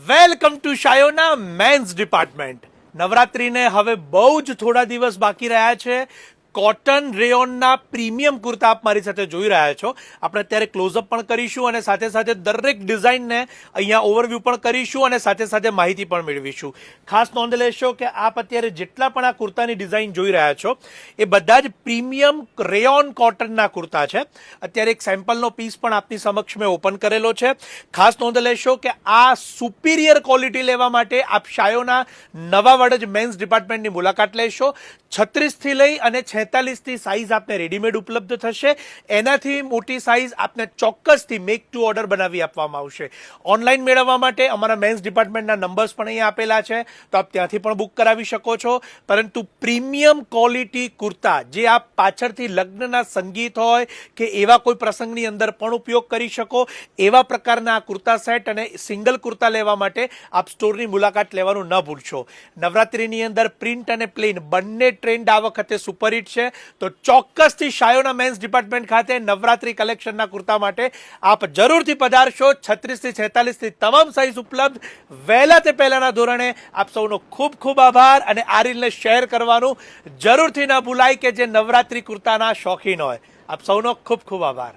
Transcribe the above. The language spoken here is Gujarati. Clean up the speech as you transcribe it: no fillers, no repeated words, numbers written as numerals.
Welcome to Shayona men's department. નવરાત્રિને હવે બહુ જ થોડા દિવસ બાકી રહ્યા છે. કોટન રેયોનના પ્રીમિયમ કુર્તા આપ મારી સાથે જોઈ રહ્યા છો. આપણે અત્યારે ક્લોઝઅપ પણ કરીશું અને સાથે સાથે દરેક ડિઝાઇનને અહીંયા ઓવરવ્યૂ પણ કરીશું અને સાથે સાથે માહિતી પણ મેળવીશું. ખાસ નોંધ લેશો કે આપ અત્યારે જેટલા પણ આ કુર્તાની ડિઝાઇન જોઈ રહ્યા છો એ બધા જ પ્રીમિયમ રેયોન કોટનના કુર્તા છે. અત્યારે એક સેમ્પલનો પીસ પણ આપની સમક્ષ મેં ઓપન કરેલો છે. ખાસ નોંધ લેશો કે આ સુપિરિયર ક્વોલિટી લેવા માટે આપ શાયોના નવા વડજ મેન્સ ડિપાર્ટમેન્ટની મુલાકાત લેશો. 36 થી લઈ અને 46 થી સાઇઝ આપને રેડીમેડ ઉપલબ્ધ થશે. એનાથી મોટી સાઇઝ આપને ચોક્કસથી મેક ટુ ઓર્ડર બનાવી આપવામાં આવશે. ઓનલાઈન મેળવવા માટે અમારા મેન્સ ડિપાર્ટમેન્ટના નંબર્સ પણ અહીંયા આપેલા છે, તો આપ ત્યાંથી પણ બુક કરાવી શકો છો. પરંતુ પ્રીમિયમ ક્વોલિટી કુર્તા જે આપ પાછળથી લગ્નના સંગીત હોય કે એવા કોઈ પ્રસંગની અંદર પણ ઉપયોગ કરી શકો એવા પ્રકારના આ કુર્તા સેટ અને સિંગલ કુર્તા લેવા માટે આપ સ્ટોરની મુલાકાત લેવાનું ન ભૂલશો. નવરાત્રિની અંદર પ્રિન્ટ અને પ્લેન બંને ટ્રેન્ડ આ વખતે સુપરહિટ છે, તો ચોક્કસથી શાયોના મેન્સ ડિપાર્ટમેન્ટ ખાતે નવરાત્રી કલેક્શનના કુર્તા માટે આપ જરૂરથી પધારશો. 36 થી 46 થી તમામ સાઇઝ ઉપલબ્ધ. વહેલા તે પહેલાના ધોરણે આપ સૌનો ખૂબ ખૂબ આભાર અને આ રીલને શેર કરવાનું જરૂરથી ન ભૂલાય કે જે નવરાત્રી કુર્તાના શોખીન હોય. આપ સૌનો ખૂબ ખૂબ આભાર.